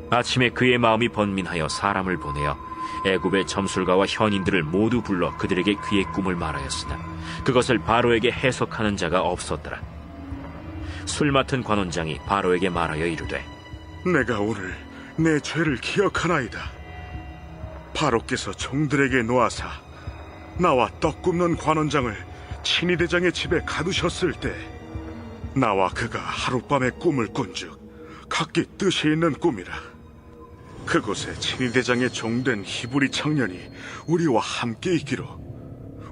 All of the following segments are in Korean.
아침에 그의 마음이 번민하여 사람을 보내어 애굽의 점술가와 현인들을 모두 불러 그들에게 그의 꿈을 말하였으나 그것을 바로에게 해석하는 자가 없었더라. 술 맡은 관원장이 바로에게 말하여 이르되, 내가 오늘 내 죄를 기억하나이다. 바로께서 종들에게 놓아사 나와 떡 굽는 관원장을 친위대장의 집에 가두셨을 때 나와 그가 하룻밤에 꿈을 꾼즉 각기 뜻이 있는 꿈이라. 그곳에 친위대장의 종된 히브리 청년이 우리와 함께 있기로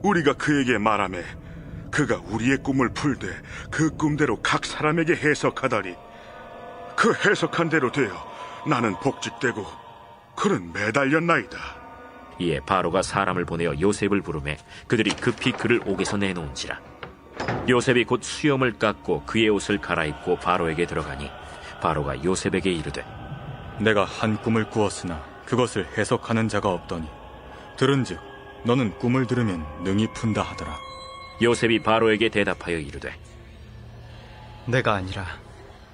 우리가 그에게 말하매 그가 우리의 꿈을 풀되 그 꿈대로 각 사람에게 해석하다니 그 해석한 대로 되어 나는 복직되고 그는 매달렸나이다. 이에 바로가 사람을 보내어 요셉을 부르매 그들이 급히 그를 옥에서 내놓은지라. 요셉이 곧 수염을 깎고 그의 옷을 갈아입고 바로에게 들어가니 바로가 요셉에게 이르되, 내가 한 꿈을 꾸었으나 그것을 해석하는 자가 없더니 들은즉 너는 꿈을 들으면 능히 푼다 하더라. 요셉이 바로에게 대답하여 이르되, 내가 아니라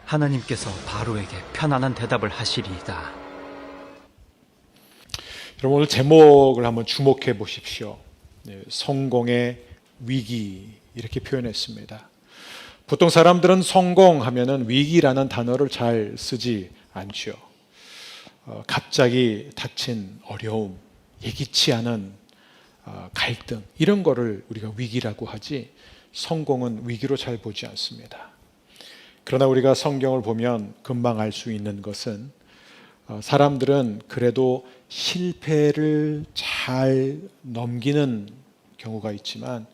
하나님께서 바로에게 편안한 대답을 하시리이다. 여러분, 오늘 제목을 한번 주목해 보십시오. 성공의 위기, 이렇게 표현했습니다. 보통 사람들은 성공하면은 위기라는 단어를 잘 쓰지 않죠. 갑자기 닥친 어려움, 예기치 않은 갈등, 이런 거를 우리가 위기라고 하지 성공은 위기로 잘 보지 않습니다. 그러나 우리가 성경을 보면 금방 알 수 있는 것은 사람들은 그래도 실패를 잘 넘기는 경우가 있지만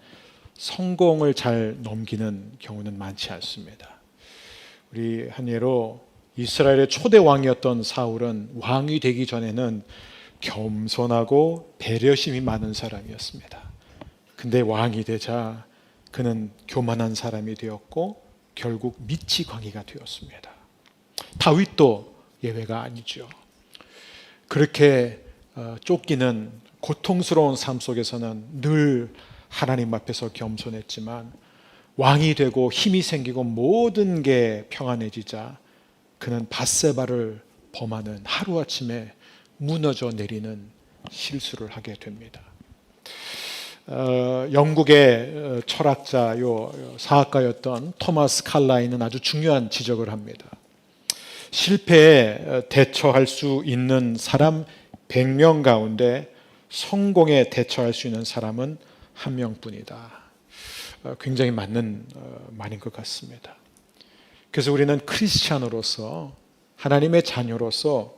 성공을 잘 넘기는 경우는 많지 않습니다. 우리 한 예로 이스라엘의 초대 왕이었던 사울은 왕이 되기 전에는 겸손하고 배려심이 많은 사람이었습니다. 근데 왕이 되자 그는 교만한 사람이 되었고 결국 미치광이가 되었습니다. 다윗도 예외가 아니죠. 그렇게 쫓기는 고통스러운 삶 속에서는 늘 하나님 앞에서 겸손했지만 왕이 되고 힘이 생기고 모든 게 평안해지자 그는 밧세바를 범하는, 하루아침에 무너져 내리는 실수를 하게 됩니다. 영국의 철학자요 사학가였던 토마스 칼라이는 아주 중요한 지적을 합니다. 실패에 대처할 수 있는 사람 100명 가운데 성공에 대처할 수 있는 사람은 한 명뿐이다. 굉장히 맞는 말인 것 같습니다. 그래서 우리는 크리스찬으로서, 하나님의 자녀로서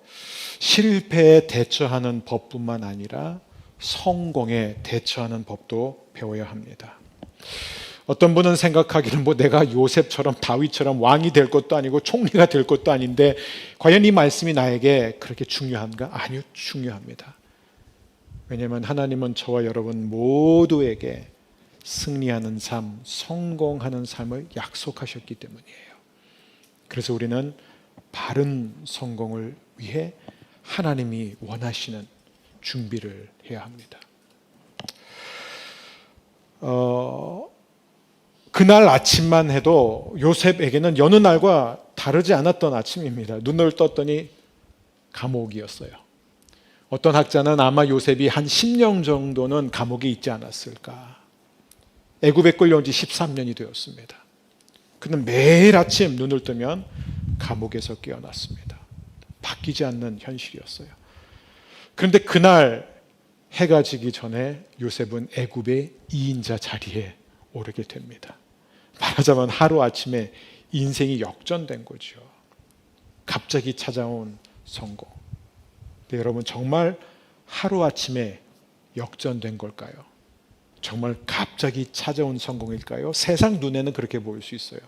실패에 대처하는 법뿐만 아니라 성공에 대처하는 법도 배워야 합니다. 어떤 분은 생각하기를 내가 요셉처럼 다윗처럼 왕이 될 것도 아니고 총리가 될 것도 아닌데 과연 이 말씀이 나에게 그렇게 중요한가? 아니요, 중요합니다. 왜냐하면 하나님은 저와 여러분 모두에게 승리하는 삶, 성공하는 삶을 약속하셨기 때문이에요. 그래서 우리는 바른 성공을 위해 하나님이 원하시는 준비를 해야 합니다. 그날 아침만 해도 요셉에게는 여느 날과 다르지 않았던 아침입니다. 눈을 떴더니 감옥이었어요. 어떤 학자는 아마 요셉이 한 10년 정도는 감옥에 있지 않았을까. 애굽에 끌려온 지 13년이 되었습니다. 그는 매일 아침 눈을 뜨면 감옥에서 깨어났습니다. 바뀌지 않는 현실이었어요. 그런데 그날 해가 지기 전에 요셉은 애굽의 2인자 자리에 오르게 됩니다. 말하자면 하루아침에 인생이 역전된 거죠. 갑자기 찾아온 성공. 근데 여러분, 정말 하루아침에 역전된 걸까요? 정말 갑자기 찾아온 성공일까요? 세상 눈에는 그렇게 보일 수 있어요.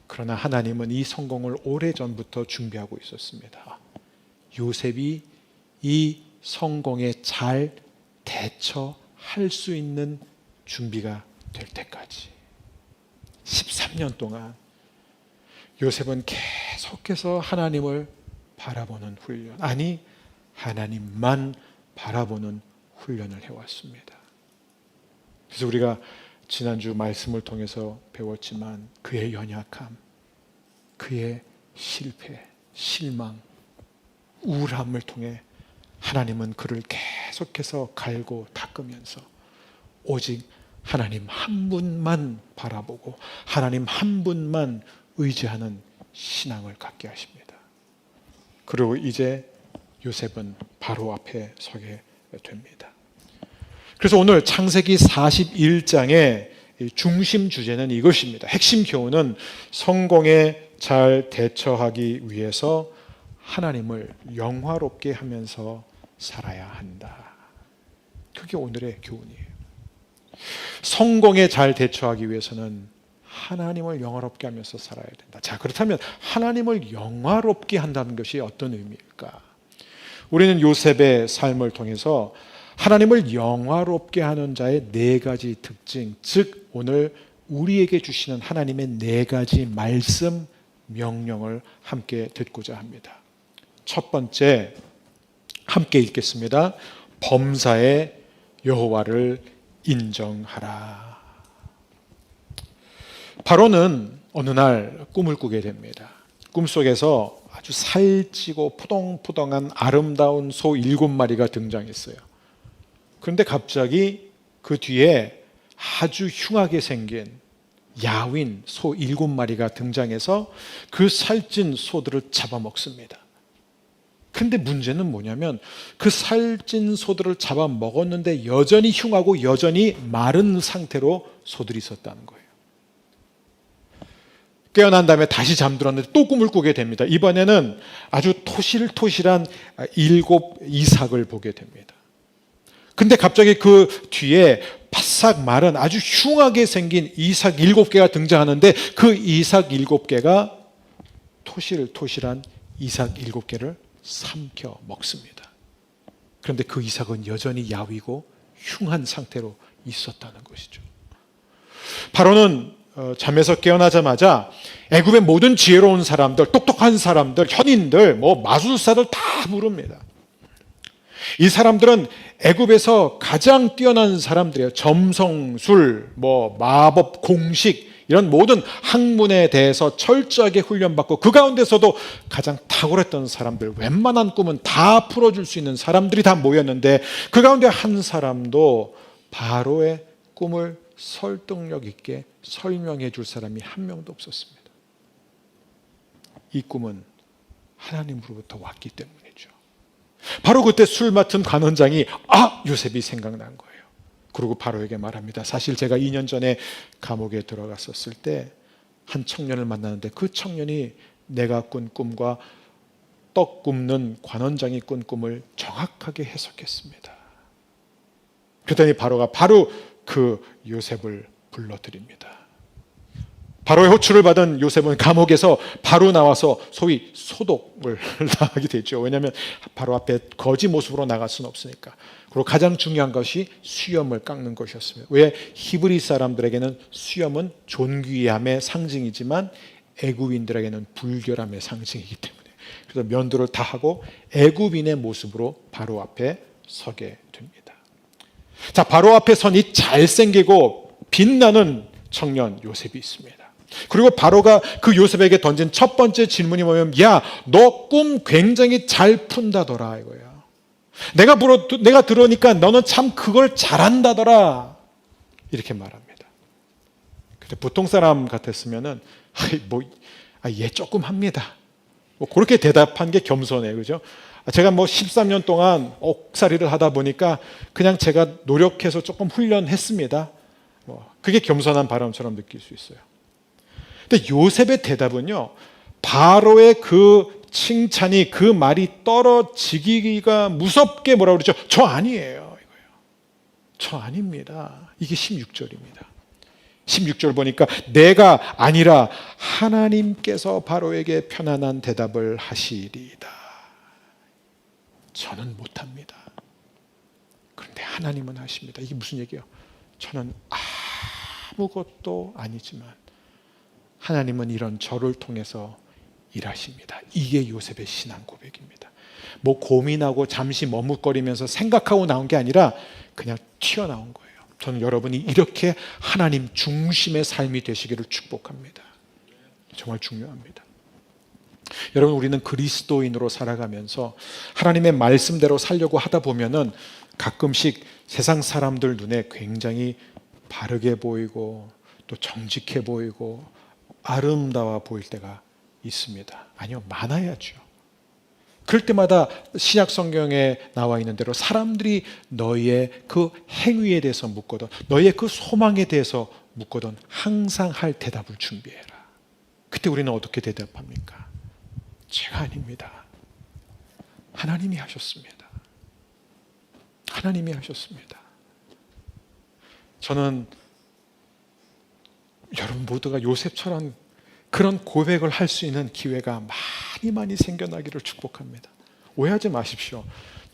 그러나 하나님은 이 성공을 오래전부터 준비하고 있었습니다. 요셉이 이 성공에 잘 대처할 수 있는 준비가 될 때까지 13년 동안 요셉은 계속해서 하나님을 바라보는 훈련, 아니 하나님만 바라보는 훈련을 해왔습니다. 그래서 우리가 지난주 말씀을 통해서 배웠지만 그의 연약함, 그의 실패, 실망, 우울함을 통해 하나님은 그를 계속해서 갈고 닦으면서 오직 하나님 한 분만 바라보고 하나님 한 분만 의지하는 신앙을 갖게 하십니다. 그리고 이제 요셉은 바로 앞에 서게 됩니다. 그래서 오늘 창세기 41장의 중심 주제는 이것입니다. 핵심 교훈은 성공에 잘 대처하기 위해서 하나님을 영화롭게 하면서 살아야 한다. 그게 오늘의 교훈이에요. 성공에 잘 대처하기 위해서는 하나님을 영화롭게 하면서 살아야 된다. 자, 그렇다면 하나님을 영화롭게 한다는 것이 어떤 의미일까? 우리는 요셉의 삶을 통해서 하나님을 영화롭게 하는 자의 네 가지 특징, 즉 오늘 우리에게 주시는 하나님의 네 가지 말씀, 명령을 함께 듣고자 합니다. 첫 번째, 함께 읽겠습니다. 범사의 여호와를 인정하라. 바로는 어느 날 꿈을 꾸게 됩니다. 꿈속에서 아주 살찌고 푸동푸동한 아름다운 소 7마리가 등장했어요. 그런데 갑자기 그 뒤에 아주 흉하게 생긴 야윈 소 7마리가 등장해서 그 살찐 소들을 잡아먹습니다. 근데 문제는 뭐냐면 그 살찐 소들을 잡아먹었는데 여전히 흉하고 여전히 마른 상태로 소들이 있었다는 거예요. 깨어난 다음에 다시 잠들었는데 또 꿈을 꾸게 됩니다. 이번에는 아주 토실토실한 7 이삭을 보게 됩니다. 근데 갑자기 그 뒤에 바싹 마른 아주 흉하게 생긴 이삭 7개가 등장하는데 그 이삭 7개가 토실토실한 이삭 7개를 삼켜 먹습니다. 그런데 그 이삭은 여전히 야위고 흉한 상태로 있었다는 것이죠. 바로는 잠에서 깨어나자마자 애굽의 모든 지혜로운 사람들, 똑똑한 사람들, 현인들, 마술사들 다 부릅니다. 이 사람들은 애굽에서 가장 뛰어난 사람들이에요. 점성술, 마법, 공식 이런 모든 학문에 대해서 철저하게 훈련받고 그 가운데서도 가장 탁월했던 사람들, 웬만한 꿈은 다 풀어줄 수 있는 사람들이 다 모였는데 그 가운데 한 사람도 바로의 꿈을 설득력 있게 설명해 줄 사람이 한 명도 없었습니다. 이 꿈은 하나님으로부터 왔기 때문이죠. 바로 그때 술 맡은 관원장이 요셉이 생각난 거예요. 그리고 바로에게 말합니다. 사실 제가 2년 전에 감옥에 들어갔었을 때 한 청년을 만났는데 그 청년이 내가 꾼 꿈과 떡 굽는 관원장이 꾼 꿈을 정확하게 해석했습니다. 그랬더니 바로가 바로 그 요셉을 불러들입니다. 바로의 호출을 받은 요셉은 감옥에서 바로 나와서 소위 소독을 당하게 되죠. 왜냐하면 바로 앞에 거지 모습으로 나갈 수는 없으니까. 그리고 가장 중요한 것이 수염을 깎는 것이었습니다. 왜? 히브리 사람들에게는 수염은 존귀함의 상징이지만 애굽인들에게는 불결함의 상징이기 때문에 그래서 면도를 다 하고 애굽인의 모습으로 바로 앞에 서게 됩니다. 자, 바로 앞에 선 이 잘생기고 빛나는 청년 요셉이 있습니다. 그리고 바로가 그 요셉에게 던진 첫 번째 질문이 뭐냐면 너 꿈 굉장히 잘 푼다더라 이거예요. 내가 들으니까 너는 참 그걸 잘한다더라 이렇게 말합니다. 근데 보통 사람 같았으면은 얘 조금 합니다. 그렇게 대답한 게 겸손해요. 그죠? 제가 13년 동안 옥살이를 하다 보니까 그냥 제가 노력해서 조금 훈련했습니다. 그게 겸손한 발언처럼 느낄 수 있어요. 근데 요셉의 대답은요, 바로의 그 칭찬이 그 말이 떨어지기가 무섭게 뭐라고 그러죠? 저 아니에요. 이거예요. 저 아닙니다. 이게 16절입니다. 16절 보니까 내가 아니라 하나님께서 바로에게 편안한 대답을 하시리이다. 저는 못합니다. 그런데 하나님은 하십니다. 이게 무슨 얘기예요? 저는 아무것도 아니지만 하나님은 이런 저를 통해서 일하십니다. 이게 요셉의 신앙 고백입니다. 고민하고 잠시 머뭇거리면서 생각하고 나온 게 아니라 그냥 튀어나온 거예요. 저는 여러분이 이렇게 하나님 중심의 삶이 되시기를 축복합니다. 정말 중요합니다. 여러분, 우리는 그리스도인으로 살아가면서 하나님의 말씀대로 살려고 하다 보면은 가끔씩 세상 사람들 눈에 굉장히 바르게 보이고 또 정직해 보이고 아름다워 보일 때가 있습니다. 아니요, 많아야죠. 그럴 때마다 신약 성경에 나와 있는 대로 사람들이 너희의 그 행위에 대해서 묻거든, 너희의 그 소망에 대해서 묻거든 항상 할 대답을 준비해라. 그때 우리는 어떻게 대답합니까? 제가 아닙니다. 하나님이 하셨습니다. 하나님이 하셨습니다. 저는 여러분 모두가 요셉처럼 그런 고백을 할 수 있는 기회가 많이 생겨나기를 축복합니다. 오해하지 마십시오.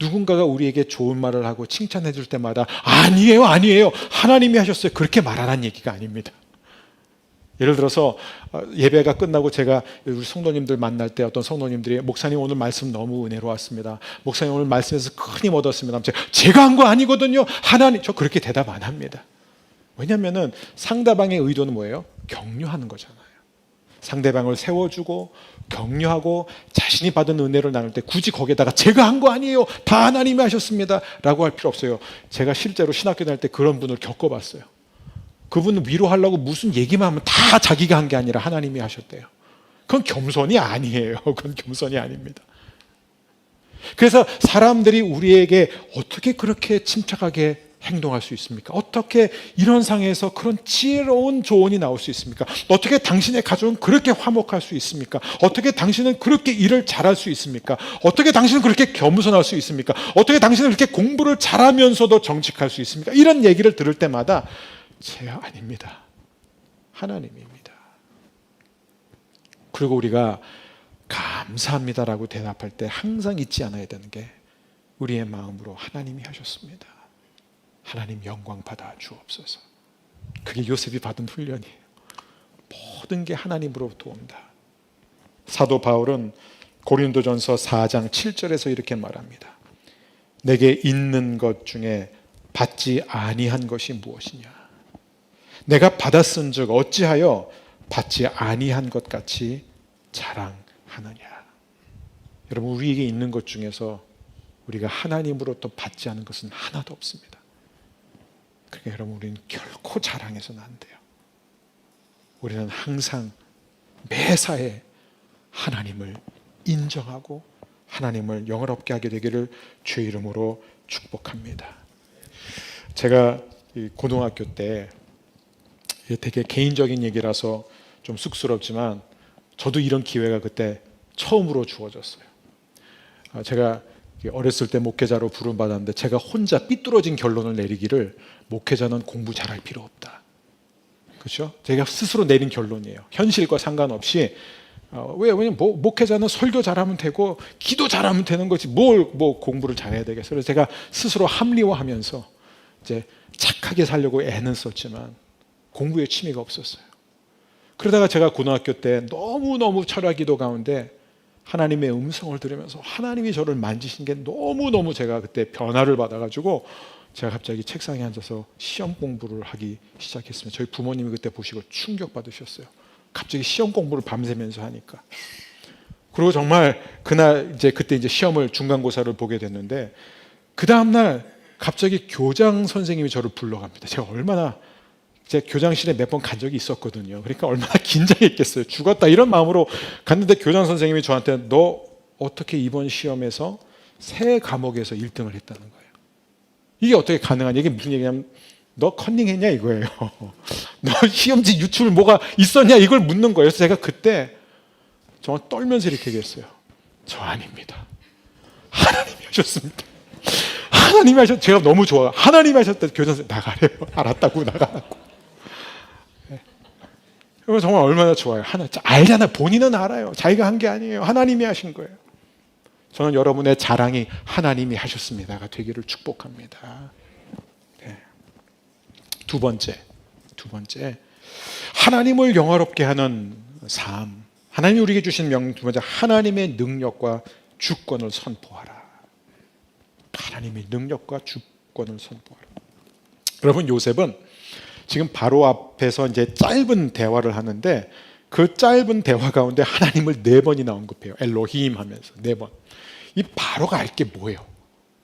누군가가 우리에게 좋은 말을 하고 칭찬해 줄 때마다 아니에요, 아니에요, 하나님이 하셨어요, 그렇게 말하라는 얘기가 아닙니다. 예를 들어서 예배가 끝나고 제가 우리 성도님들 만날 때 어떤 성도님들이 목사님 오늘 말씀 너무 은혜로웠습니다, 목사님 오늘 말씀에서 큰 힘 얻었습니다. 제가 한 거 아니거든요, 하나님. 저 그렇게 대답 안 합니다. 왜냐하면 상대방의 의도는 뭐예요? 격려하는 거잖아요. 상대방을 세워주고 격려하고 자신이 받은 은혜를 나눌 때 굳이 거기에다가 제가 한 거 아니에요, 다 하나님이 하셨습니다 라고 할 필요 없어요. 제가 실제로 신학교 다닐 때 그런 분을 겪어봤어요. 그분은 위로하려고 무슨 얘기만 하면 다 자기가 한 게 아니라 하나님이 하셨대요. 그건 겸손이 아니에요. 그건 겸손이 아닙니다. 그래서 사람들이 우리에게 어떻게 그렇게 침착하게 행동할 수 있습니까? 어떻게 이런 상황에서 그런 지혜로운 조언이 나올 수 있습니까? 어떻게 당신의 가족은 그렇게 화목할 수 있습니까? 어떻게 당신은 그렇게 일을 잘할 수 있습니까? 어떻게 당신은 그렇게 겸손할 수 있습니까? 어떻게 당신은 그렇게 공부를 잘하면서도 정직할 수 있습니까? 이런 얘기를 들을 때마다 제가 아닙니다, 하나님입니다. 그리고 우리가 감사합니다라고 대답할 때 항상 잊지 않아야 되는 게 우리의 마음으로 하나님이 하셨습니다, 하나님 영광 받아 주옵소서. 그게 요셉이 받은 훈련이에요. 모든 게 하나님으로부터 온다. 사도 바울은 고린도전서 4장 7절에서 이렇게 말합니다. 내게 있는 것 중에 받지 아니한 것이 무엇이냐? 내가 받았은즉 어찌하여 받지 아니한 것 같이 자랑하느냐? 여러분, 우리에게 있는 것 중에서 우리가 하나님으로부터 받지 않은 것은 하나도 없습니다. 그러니까 여러분, 우리는 결코 자랑해서는 안 돼요. 우리는 항상 매사에 하나님을 인정하고 하나님을 영화롭게 하게 되기를 주의 이름으로 축복합니다. 제가 고등학교 때 되게 개인적인 얘기라서 좀 쑥스럽지만 저도 이런 기회가 그때 처음으로 주어졌어요. 제가 어렸을 때 목회자로 부름받았는데 제가 혼자 삐뚤어진 결론을 내리기를 목회자는 공부 잘할 필요 없다. 그렇죠? 제가 스스로 내린 결론이에요. 현실과 상관없이. 왜냐면 목회자는 설교 잘하면 되고 기도 잘하면 되는 거지 뭘 공부를 잘해야 되겠어요. 그래서 제가 스스로 합리화하면서 이제 착하게 살려고 애는 썼지만 공부에 취미가 없었어요. 그러다가 제가 고등학교 때 너무너무 철야 기도 가운데 하나님의 음성을 들으면서 하나님이 저를 만지신 게 너무너무 제가 그때 변화를 받아가지고 제가 갑자기 책상에 앉아서 시험 공부를 하기 시작했습니다. 저희 부모님이 그때 보시고 충격받으셨어요. 갑자기 시험 공부를 밤새면서 하니까. 그리고 정말 그날 그때 시험을 중간고사를 보게 됐는데 그 다음날 갑자기 교장 선생님이 저를 불러갑니다. 제가 얼마나 제 교장실에 몇 번 간 적이 있었거든요. 그러니까 얼마나 긴장했겠어요. 죽었다 이런 마음으로 갔는데 교장 선생님이 저한테 너 어떻게 이번 시험에서 세 과목에서 1등을 했다는 거예요. 이게 어떻게 가능하냐? 이게 무슨 얘기냐면 너 컨닝했냐 이거예요. 너 시험지 유출 뭐가 있었냐 이걸 묻는 거예요. 그래서 제가 그때 정말 떨면서 이렇게 얘기했어요. 저 아닙니다. 하나님이 하셨습니다. 하나님이 하셨. 제가 너무 좋아. 하나님이 하셨다. 교장 선생님 나가래요. 알았다고 나가라고. 그러면 정말 얼마나 좋아요. 알잖아요. 본인은 알아요. 자기가 한 게 아니에요. 하나님이 하신 거예요. 저는 여러분의 자랑이 하나님이 하셨습니다가 되기를 축복합니다. 네. 두 번째, 하나님을 영화롭게 하는 삶. 하나님이 우리에게 주신 두 번째, 하나님의 능력과 주권을 선포하라. 하나님의 능력과 주권을 선포하라. 여러분, 요셉은 지금 바로 앞에서 짧은 대화를 하는데 그 짧은 대화 가운데 하나님을 4번이나 언급해요. 엘로힘 하면서 4번. 이 바로가 알 게 뭐예요?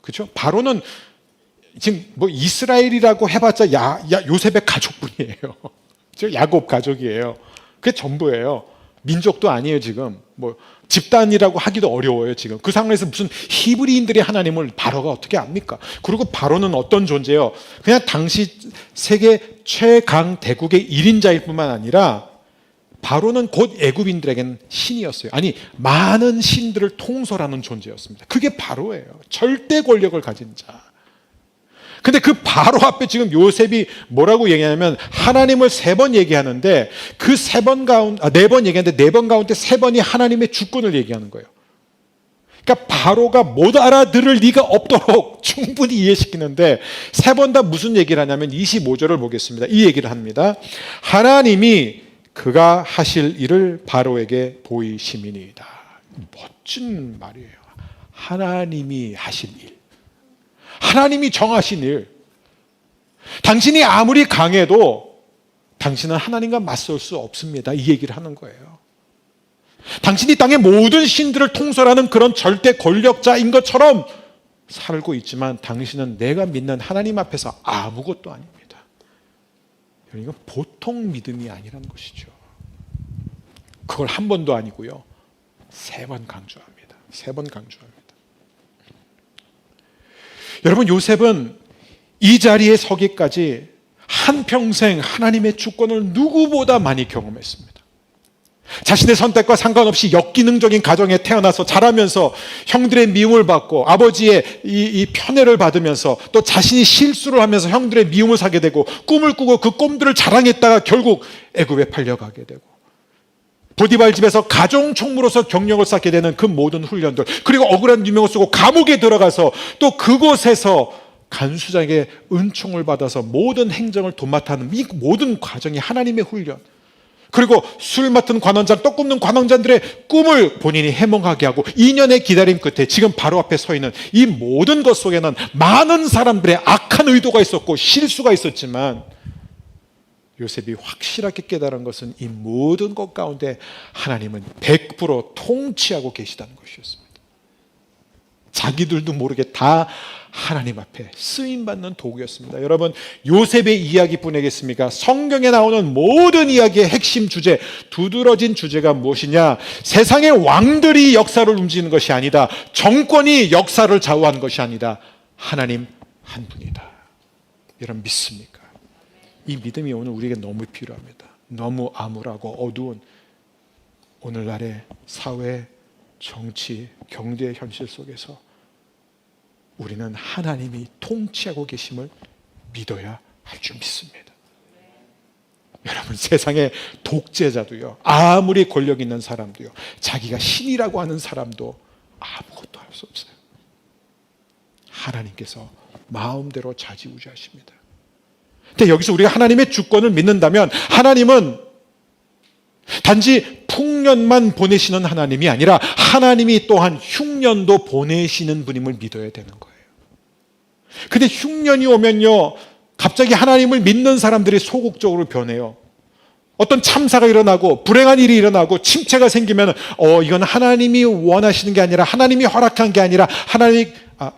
그죠? 바로는 지금 뭐 이스라엘이라고 해봤자 요셉의 가족분이에요. 야곱 가족이에요. 그게 전부예요. 민족도 아니에요. 지금 뭐 집단이라고 하기도 어려워요. 지금 그 상황에서 무슨 히브리인들의 하나님을 바로가 어떻게 압니까? 그리고 바로는 어떤 존재예요? 그냥 당시 세계 최강 대국의 1인자일 뿐만 아니라 바로는 곧 애굽인들에게는 신이었어요. 아니, 많은 신들을 통솔하는 존재였습니다. 그게 바로예요. 절대 권력을 가진 자. 근데 그 바로 앞에 지금 요셉이 뭐라고 얘기하냐면 하나님을 3번 얘기하는데 그 4번 가운데 4번 얘기하는데 4번 가운데 3번이 하나님의 주권을 얘기하는 거예요. 그러니까 바로가 못 알아들을 리가 없도록 충분히 이해시키는데 3번 다 무슨 얘기를 하냐면 25절을 보겠습니다. 이 얘기를 합니다. 하나님이 그가 하실 일을 바로에게 보이심이니이다. 멋진 말이에요. 하나님이 하실 일. 하나님이 정하신 일. 당신이 아무리 강해도 당신은 하나님과 맞설 수 없습니다. 이 얘기를 하는 거예요. 당신이 땅의 모든 신들을 통솔하는 그런 절대 권력자인 것처럼 살고 있지만 당신은 내가 믿는 하나님 앞에서 아무것도 아닙니다. 이건 보통 믿음이 아니라는 것이죠. 그걸 한 번도 아니고요. 3번 강조합니다. 3번 강조합니다. 여러분, 요셉은 이 자리에 서기까지 한평생 하나님의 주권을 누구보다 많이 경험했습니다. 자신의 선택과 상관없이 역기능적인 가정에 태어나서 자라면서 형들의 미움을 받고 아버지의 이 편애를 받으면서 또 자신이 실수를 하면서 형들의 미움을 사게 되고 꿈을 꾸고 그 꿈들을 자랑했다가 결국 애굽에 팔려가게 되고 보디발 집에서 가정 총무로서 경력을 쌓게 되는 그 모든 훈련들, 그리고 억울한 유명을 쓰고 감옥에 들어가서 또 그곳에서 간수장에게 은총을 받아서 모든 행정을 도맡아하는 이 모든 과정이 하나님의 훈련, 그리고 술 맡은 관원장, 떡 굽는 관원장들의 꿈을 본인이 해몽하게 하고 2년의 기다림 끝에 지금 바로 앞에 서 있는 이 모든 것 속에는 많은 사람들의 악한 의도가 있었고 실수가 있었지만 요셉이 확실하게 깨달은 것은 이 모든 것 가운데 하나님은 100% 통치하고 계시다는 것이었습니다. 자기들도 모르게 다 하나님 앞에 쓰임받는 도구였습니다. 여러분, 요셉의 이야기뿐이겠습니까? 성경에 나오는 모든 이야기의 핵심 주제, 두드러진 주제가 무엇이냐? 세상의 왕들이 역사를 움직이는 것이 아니다. 정권이 역사를 좌우하는 것이 아니다. 하나님 한 분이다. 여러분, 믿습니까? 이 믿음이 오늘 우리에게 너무 필요합니다. 너무 암울하고 어두운 오늘날의 사회, 정치, 경제 현실 속에서 우리는 하나님이 통치하고 계심을 믿어야 할 줄 믿습니다. 여러분, 세상의 독재자도요, 아무리 권력 있는 사람도요, 자기가 신이라고 하는 사람도 아무것도 할 수 없어요. 하나님께서 마음대로 좌지우지하십니다. 근데 여기서 우리가 하나님의 주권을 믿는다면 하나님은 단지 풍년만 보내시는 하나님이 아니라 하나님이 또한 흉년도 보내시는 분임을 믿어야 되는 거예요. 근데 흉년이 오면요, 갑자기 하나님을 믿는 사람들이 소극적으로 변해요. 어떤 참사가 일어나고 불행한 일이 일어나고 침체가 생기면 이건 하나님이 원하시는 게 아니라 하나님이 허락한 게 아니라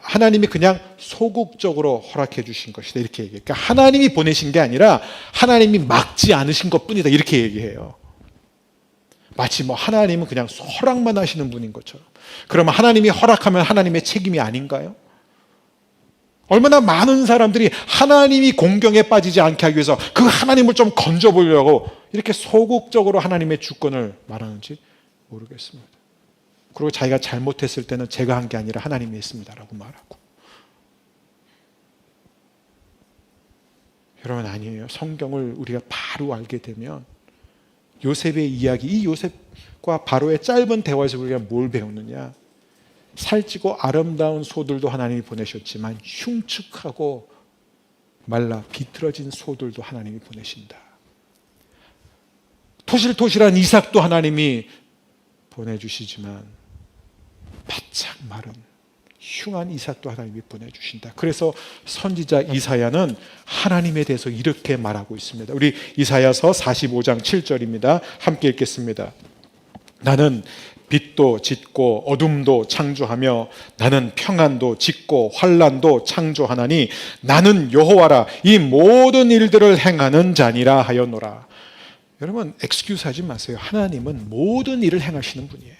하나님이 그냥 소극적으로 허락해 주신 것이다, 이렇게 얘기해요. 그러니까 하나님이 보내신 게 아니라 하나님이 막지 않으신 것뿐이다, 이렇게 얘기해요. 마치 하나님은 그냥 허락만 하시는 분인 것처럼. 그러면 하나님이 허락하면 하나님의 책임이 아닌가요? 얼마나 많은 사람들이 하나님이 공경에 빠지지 않게 하기 위해서 그 하나님을 좀 건져보려고 이렇게 소극적으로 하나님의 주권을 말하는지 모르겠습니다. 그리고 자기가 잘못했을 때는 제가 한 게 아니라 하나님이 했습니다라고 말하고. 여러분, 아니에요. 성경을 우리가 바로 알게 되면 요셉의 이야기, 이 요셉과 바로의 짧은 대화에서 우리가 뭘 배우느냐? 살찌고 아름다운 소들도 하나님이 보내셨지만 흉측하고 말라 비틀어진 소들도 하나님이 보내신다. 토실토실한 이삭도 하나님이 보내주시지만 바짝 마른 흉한 이삭도 하나님이 보내주신다. 그래서 선지자 이사야는 하나님에 대해서 이렇게 말하고 있습니다. 우리 이사야서 45장 7절입니다. 함께 읽겠습니다. 나는 빛도 짓고 어둠도 창조하며 나는 평안도 짓고 환난도 창조하나니 나는 여호와라 이 모든 일들을 행하는 자니라 하였노라. 여러분 엑스큐즈 하지 마세요. 하나님은 모든 일을 행하시는 분이에요.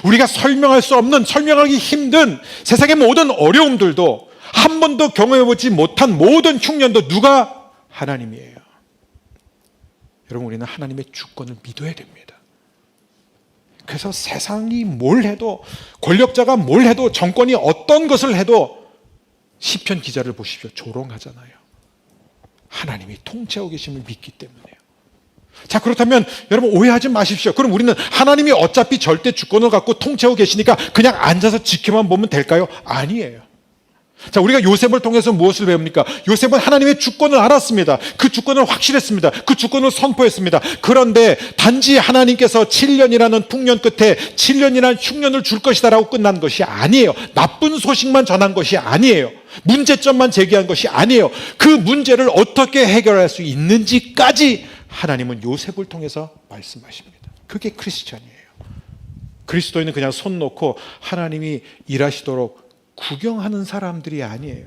우리가 설명할 수 없는, 설명하기 힘든 세상의 모든 어려움들도, 한 번도 경험해보지 못한 모든 흉년도 누가? 하나님이에요. 여러분 우리는 하나님의 주권을 믿어야 됩니다. 그래서 세상이 뭘 해도, 권력자가 뭘 해도, 정권이 어떤 것을 해도 시편 기자를 보십시오. 조롱하잖아요. 하나님이 통치하고 계심을 믿기 때문에요. 자, 그렇다면 여러분 오해하지 마십시오. 그럼 우리는 하나님이 어차피 절대 주권을 갖고 통치하고 계시니까 그냥 앉아서 지켜만 보면 될까요? 아니에요. 자, 우리가 요셉을 통해서 무엇을 배웁니까? 요셉은 하나님의 주권을 알았습니다. 그 주권을 확실했습니다. 그 주권을 선포했습니다. 그런데 단지 하나님께서 7년이라는 풍년 끝에 7년이라는 흉년을 줄 것이다라고 끝난 것이 아니에요. 나쁜 소식만 전한 것이 아니에요. 문제점만 제기한 것이 아니에요. 그 문제를 어떻게 해결할 수 있는지까지 하나님은 요셉을 통해서 말씀하십니다. 그게 크리스찬이에요. 그리스도인은 그냥 손 놓고 하나님이 일하시도록 구경하는 사람들이 아니에요.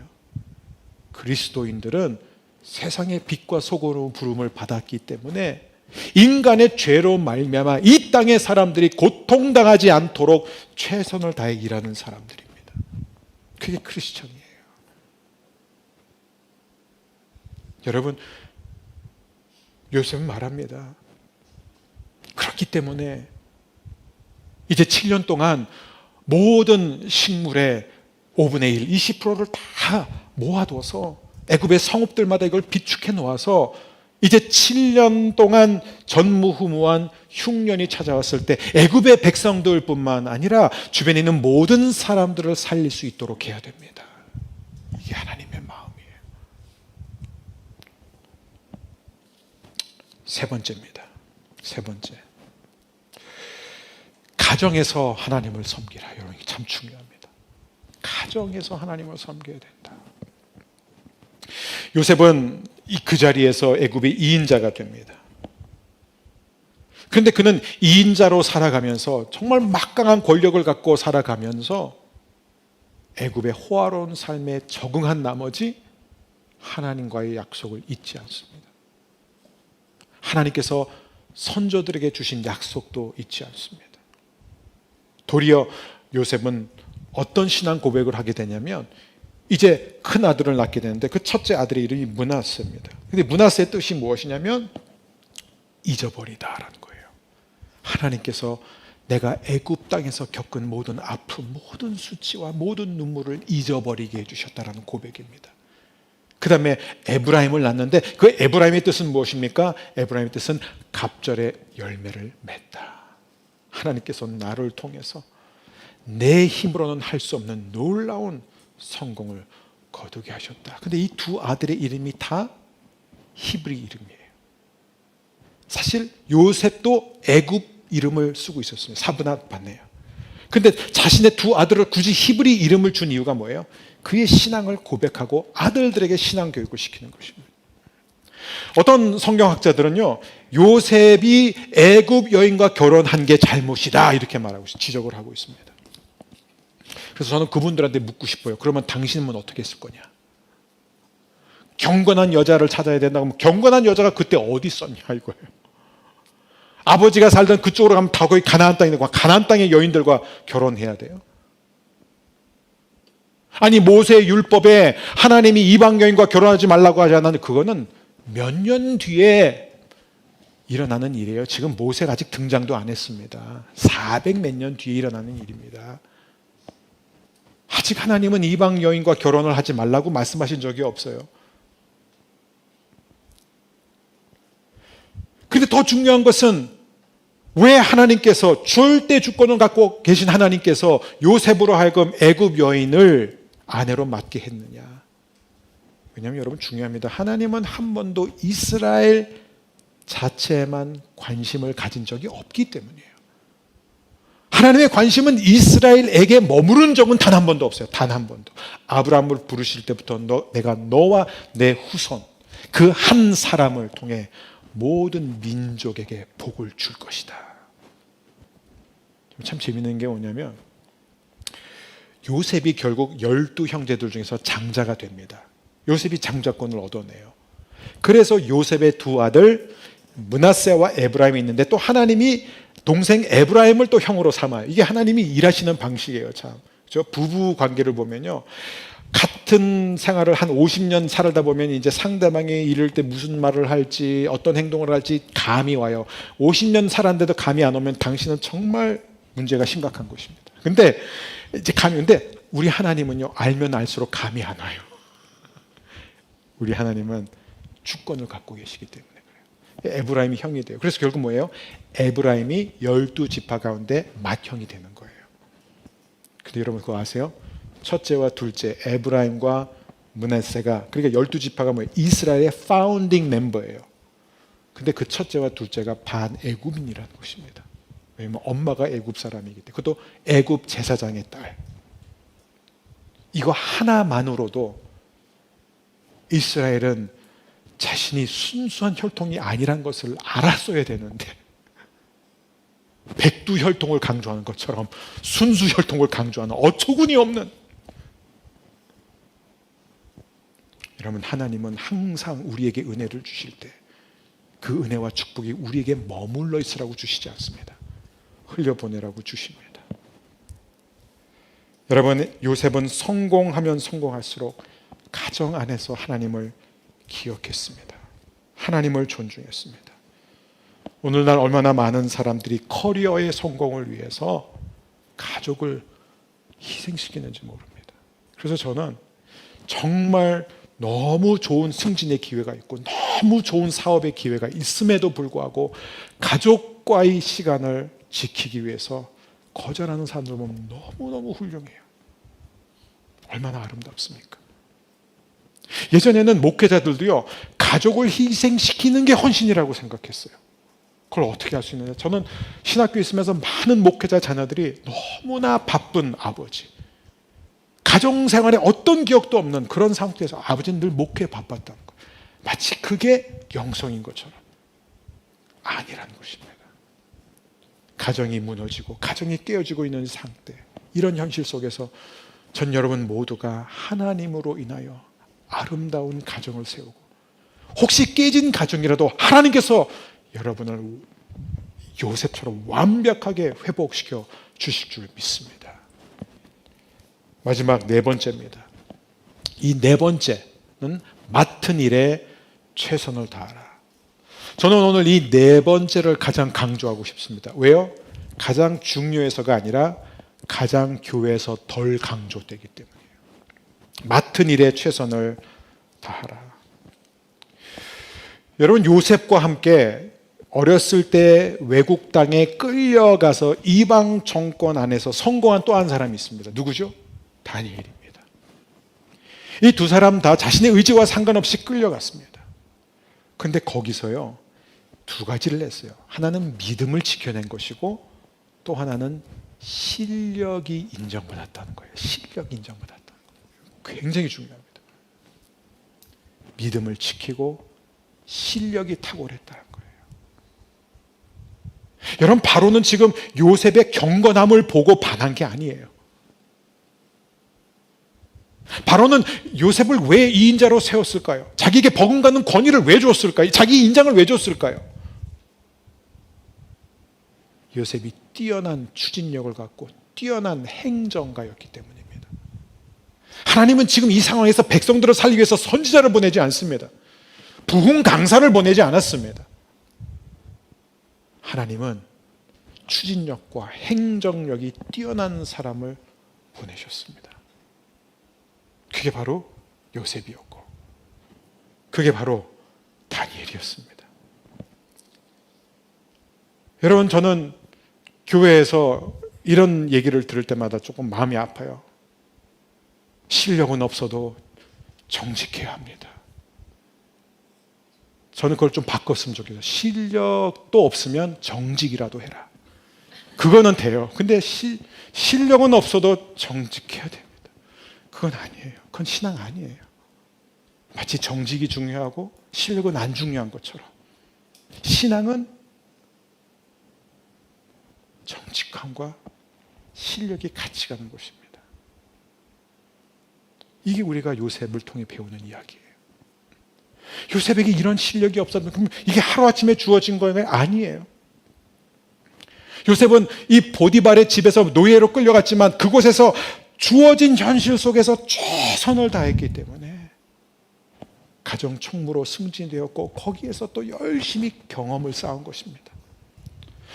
그리스도인들은 세상의 빛과 소금으로 부름을 받았기 때문에 인간의 죄로 말미암아 이 땅의 사람들이 고통당하지 않도록 최선을 다해 일하는 사람들입니다. 그게 크리스천이에요. 여러분, 요셉은 말합니다. 그렇기 때문에 이제 7년 동안 모든 식물의 5분의 1, 20%를 다 모아둬서 애굽의 성읍들마다 이걸 비축해 놓아서 이제 7년 동안 전무후무한 흉년이 찾아왔을 때 애굽의 백성들뿐만 아니라 주변에 있는 모든 사람들을 살릴 수 있도록 해야 됩니다. 이게 하나님의 마음이에요. 세 번째입니다. 세 번째. 가정에서 하나님을 섬기라. 이런 게 참 중요합니다. 가정에서 하나님을 섬겨야 된다. 요셉은 그 자리에서 애굽의 2인자가 됩니다. 그런데 그는 2인자로 살아가면서 정말 막강한 권력을 갖고 살아가면서 애굽의 호화로운 삶에 적응한 나머지 하나님과의 약속을 잊지 않습니다. 하나님께서 선조들에게 주신 약속도 잊지 않습니다. 도리어 요셉은 어떤 신앙 고백을 하게 되냐면 이제 큰 아들을 낳게 되는데 그 첫째 아들의 이름이 므낫세입니다. 근데 므낫세의 뜻이 무엇이냐면 잊어버리다라는 거예요. 하나님께서 내가 애굽 땅에서 겪은 모든 아픔, 모든 수치와 모든 눈물을 잊어버리게 해주셨다라는 고백입니다. 그 다음에 에브라임을 낳는데 그 에브라임의 뜻은 무엇입니까? 에브라임의 뜻은 갑절의 열매를 맺다. 하나님께서 나를 통해서 내 힘으로는 할 수 없는 놀라운 성공을 거두게 하셨다. 근데 이 두 아들의 이름이 다 히브리 이름이에요. 사실 요셉도 애굽 이름을 쓰고 있었습니다. 사브낫 바네아. 근데 자신의 두 아들을 굳이 히브리 이름을 준 이유가 뭐예요? 그의 신앙을 고백하고 아들들에게 신앙 교육을 시키는 것입니다. 어떤 성경학자들은요, 요셉이 애굽 여인과 결혼한 게 잘못이다 이렇게 말하고 지적을 하고 있습니다. 그래서 저는 그분들한테 묻고 싶어요. 그러면 당신은 어떻게 했을 거냐? 경건한 여자를 찾아야 된다고 하면 경건한 여자가 그때 어디 있었냐 이거예요. 아버지가 살던 그쪽으로 가면 다 거의 가나안 땅인데 가나안 땅의 여인들과 결혼해야 돼요. 아니 모세의 율법에 하나님이 이방 여인과 결혼하지 말라고 하지 않았는데 그거는 몇 년 뒤에 일어나는 일이에요. 지금 모세가 아직 등장도 안 했습니다. 400 몇 년 뒤에 일어나는 일입니다. 아직 하나님은 이방 여인과 결혼을 하지 말라고 말씀하신 적이 없어요. 근데 더 중요한 것은 왜 하나님께서 절대 주권을 갖고 계신 하나님께서 요셉으로 하여금 애굽 여인을 아내로 맡게 했느냐? 왜냐하면 여러분 중요합니다. 하나님은 한 번도 이스라엘 자체에만 관심을 가진 적이 없기 때문이에요. 하나님의 관심은 이스라엘에게 머무른 적은 단 한 번도 없어요. 단 한 번도. 아브라함을 부르실 때부터 내가 너와 내 후손 그 한 사람을 통해 모든 민족에게 복을 줄 것이다. 참 재밌는 게 뭐냐면 요셉이 결국 12형제들 중에서 장자가 됩니다. 요셉이 장자권을 얻어내요. 그래서 요셉의 두 아들 므낫세와 에브라임이 있는데 또 하나님이 동생 에브라임을 또 형으로 삼아요. 이게 하나님이 일하시는 방식이에요. 참. 그렇죠? 부부 관계를 보면요. 같은 생활을 한 50년 살다 보면 이제 상대방이 이럴 때 무슨 말을 할지 어떤 행동을 할지 감이 와요. 50년 살았는데도 감이 안 오면 당신은 정말 문제가 심각한 것입니다. 근데 이제 근데 우리 하나님은요, 알면 알수록 감이 안 와요. 우리 하나님은 주권을 갖고 계시기 때문에 그래요. 에브라임이 형이 돼요. 그래서 결국 뭐예요? 에브라임이 12지파 가운데 맏형이 되는 거예요. 근데 여러분 그거 아세요? 첫째와 둘째 에브라임과 므낫세가, 그러니까 12지파가 뭐예요? 이스라엘의 파운딩 멤버예요. 근데 그 첫째와 둘째가 반애굽인이라는 것입니다. 왜냐면 엄마가 애굽 사람이기 때문에. 그것도 애굽 제사장의 딸. 이거 하나만으로도 이스라엘은 자신이 순수한 혈통이 아니란 것을 알았어야 되는데 백두혈통을 강조하는 것처럼 순수혈통을 강조하는 어처구니 없는. 여러분 하나님은 항상 우리에게 은혜를 주실 때 그 은혜와 축복이 우리에게 머물러 있으라고 주시지 않습니다. 흘려보내라고 주십니다. 여러분 요셉은 성공하면 성공할수록 가정 안에서 하나님을 기억했습니다. 하나님을 존중했습니다. 오늘날 얼마나 많은 사람들이 커리어의 성공을 위해서 가족을 희생시키는지 모릅니다. 그래서 저는 정말 너무 좋은 승진의 기회가 있고 너무 좋은 사업의 기회가 있음에도 불구하고 가족과의 시간을 지키기 위해서 거절하는 사람들 보면 너무너무 훌륭해요. 얼마나 아름답습니까? 예전에는 목회자들도요, 가족을 희생시키는 게 헌신이라고 생각했어요. 그걸 어떻게 할 수 있느냐? 저는 신학교에 있으면서 많은 목회자 자녀들이 너무나 바쁜 아버지, 가정생활에 어떤 기억도 없는 그런 상태에서 아버지는 늘 목회에 바빴다는 거예요. 마치 그게 영성인 것처럼. 아니라는 것입니다. 가정이 무너지고 가정이 깨어지고 있는 상태, 이런 현실 속에서 전 여러분 모두가 하나님으로 인하여 아름다운 가정을 세우고, 혹시 깨진 가정이라도 하나님께서 여러분을 요셉처럼 완벽하게 회복시켜 주실 줄 믿습니다. 마지막 네 번째입니다. 이 네 번째는 맡은 일에 최선을 다하라. 저는 오늘 이 네 번째를 가장 강조하고 싶습니다. 왜요? 가장 중요해서가 아니라 가장 교회에서 덜 강조되기 때문이에요. 맡은 일에 최선을 다하라. 여러분 요셉과 함께 어렸을 때 외국 땅에 끌려가서 이방 정권 안에서 성공한 또 한 사람이 있습니다. 누구죠? 다니엘입니다. 이 두 사람 다 자신의 의지와 상관없이 끌려갔습니다. 그런데 거기서요, 두 가지를 냈어요. 하나는 믿음을 지켜낸 것이고 또 하나는 실력이 인정받았다는 거예요. 실력이 인정받았다는 거예요. 굉장히 중요합니다. 믿음을 지키고 실력이 탁월했다는 거예요. 여러분 바로는 지금 요셉의 경건함을 보고 반한 게 아니에요. 바로는 요셉을 왜 2인자로 세웠을까요? 자기에게 버금가는 권위를 왜 줬을까요? 자기 인장을 왜 줬을까요? 요셉이 뛰어난 추진력을 갖고 뛰어난 행정가였기 때문입니다. 하나님은 지금 이 상황에서 백성들을 살리기 위해서 선지자를 보내지 않습니다. 부흥 강사를 보내지 않았습니다. 하나님은 추진력과 행정력이 뛰어난 사람을 보내셨습니다. 그게 바로 요셉이었고 그게 바로 다니엘이었습니다. 여러분 저는 교회에서 이런 얘기를 들을 때마다 조금 마음이 아파요. 실력은 없어도 정직해야 합니다. 저는 그걸 좀 바꿨으면 좋겠어요. 실력도 없으면 정직이라도 해라. 그거는 돼요. 근데 실력은 없어도 정직해야 됩니다. 그건 아니에요. 그건 신앙 아니에요. 마치 정직이 중요하고 실력은 안 중요한 것처럼 신앙은 정직함과 실력이 같이 가는 것입니다. 이게 우리가 요셉을 통해 배우는 이야기예요. 요셉에게 이런 실력이 없었는데 그럼 이게 하루아침에 주어진 거예요? 아니에요. 요셉은 이 보디발의 집에서 노예로 끌려갔지만 그곳에서 주어진 현실 속에서 최선을 다했기 때문에 가정 총무로 승진되었고 거기에서 또 열심히 경험을 쌓은 것입니다.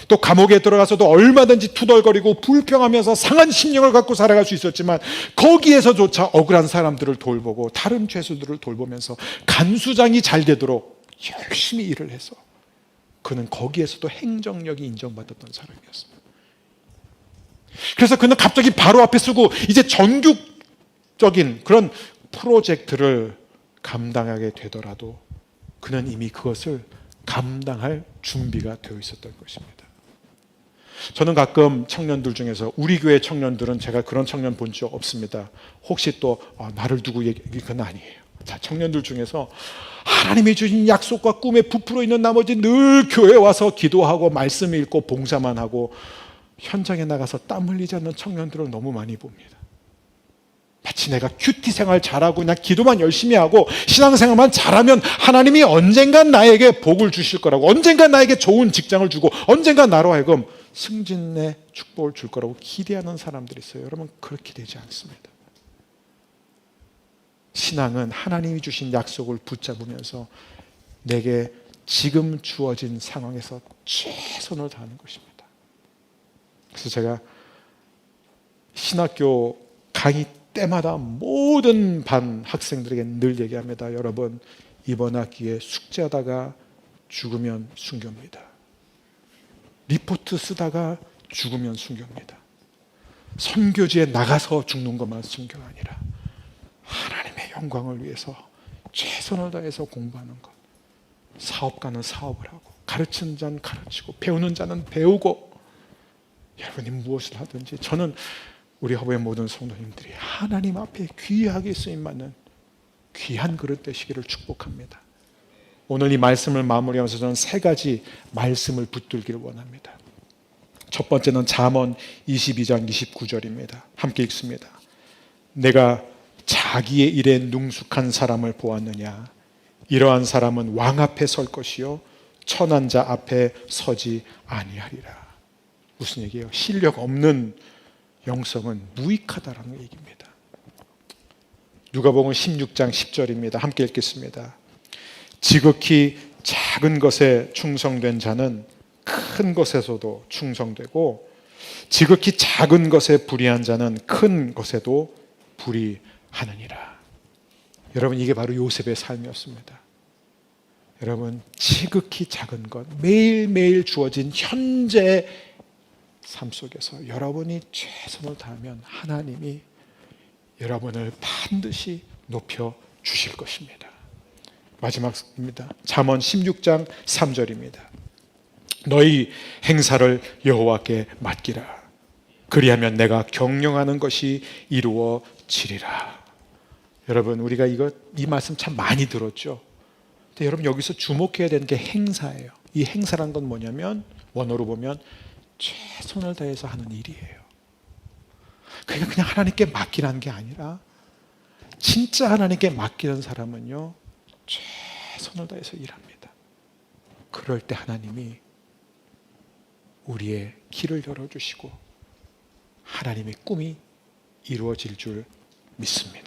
또 감옥에 들어가서도 얼마든지 투덜거리고 불평하면서 상한 심령을 갖고 살아갈 수 있었지만 거기에서조차 억울한 사람들을 돌보고 다른 죄수들을 돌보면서 간수장이 잘 되도록 열심히 일을 해서 그는 거기에서도 행정력이 인정받았던 사람이었습니다. 그래서 그는 갑자기 바로 앞에 서고 이제 전국적인 그런 프로젝트를 감당하게 되더라도 그는 이미 그것을 감당할 준비가 되어 있었던 것입니다. 저는 가끔 청년들 중에서 우리 교회 청년들은 제가 그런 청년 본 적 없습니다. 혹시 또 나를 두고 그건 아니에요. 자, 청년들 중에서 하나님이 주신 약속과 꿈에 부풀어 있는 나머지 늘 교회에 와서 기도하고 말씀 읽고 봉사만 하고 현장에 나가서 땀 흘리지 않는 청년들을 너무 많이 봅니다. 마치 내가 큐티 생활 잘하고 그냥 기도만 열심히 하고 신앙생활만 잘하면 하나님이 언젠간 나에게 복을 주실 거라고, 언젠간 나에게 좋은 직장을 주고 언젠간 나로 하여금 승진의 축복을 줄 거라고 기대하는 사람들이 있어요. 여러분, 그렇게 되지 않습니다. 신앙은 하나님이 주신 약속을 붙잡으면서 내게 지금 주어진 상황에서 최선을 다하는 것입니다. 그래서 제가 신학교 강의 때마다 모든 반 학생들에게 늘 얘기합니다. 여러분, 이번 학기에 숙제하다가 죽으면 순교입니다. 리포트 쓰다가 죽으면 순교입니다. 선교지에 나가서 죽는 것만 순교가 아니라 하나님의 영광을 위해서 최선을 다해서 공부하는 것, 사업가는 사업을 하고 가르치는 자는 가르치고 배우는 자는 배우고, 여러분이 무엇을 하든지 저는 우리 허브의 모든 성도님들이 하나님 앞에 귀하게 쓰임받는 귀한 그릇 되시기를 축복합니다. 오늘 이 말씀을 마무리하면서 저는 세 가지 말씀을 붙들기를 원합니다. 첫 번째는 잠언 22장 29절입니다. 함께 읽습니다. 내가 자기의 일에 능숙한 사람을 보았느냐? 이러한 사람은 왕 앞에 설 것이요 천한 자 앞에 서지 아니하리라. 무슨 얘기예요? 실력 없는 영성은 무익하다라는 얘기입니다. 누가복음 16장 10절입니다. 함께 읽겠습니다. 지극히 작은 것에 충성된 자는 큰 것에서도 충성되고 지극히 작은 것에 불의한 자는 큰 것에도 불의하느니라. 여러분, 이게 바로 요셉의 삶이었습니다. 여러분, 지극히 작은 것, 매일매일 주어진 현재 삶 속에서 여러분이 최선을 다하면 하나님이 여러분을 반드시 높여 주실 것입니다. 마지막입니다. 잠언 16장 3절입니다. 너희 행사를 여호와께 맡기라. 그리하면 내가 경영하는 것이 이루어지리라. 여러분, 우리가 이 말씀 참 많이 들었죠. 근데 여러분, 여기서 주목해야 되는 게 행사예요. 이 행사란 건 뭐냐면 원어로 보면 최선을 다해서 하는 일이에요. 그러니까 그냥 하나님께 맡기라는 게 아니라 진짜 하나님께 맡기는 사람은요 최선을 다해서 일합니다. 그럴 때 하나님이 우리의 길을 열어주시고 하나님의 꿈이 이루어질 줄 믿습니다.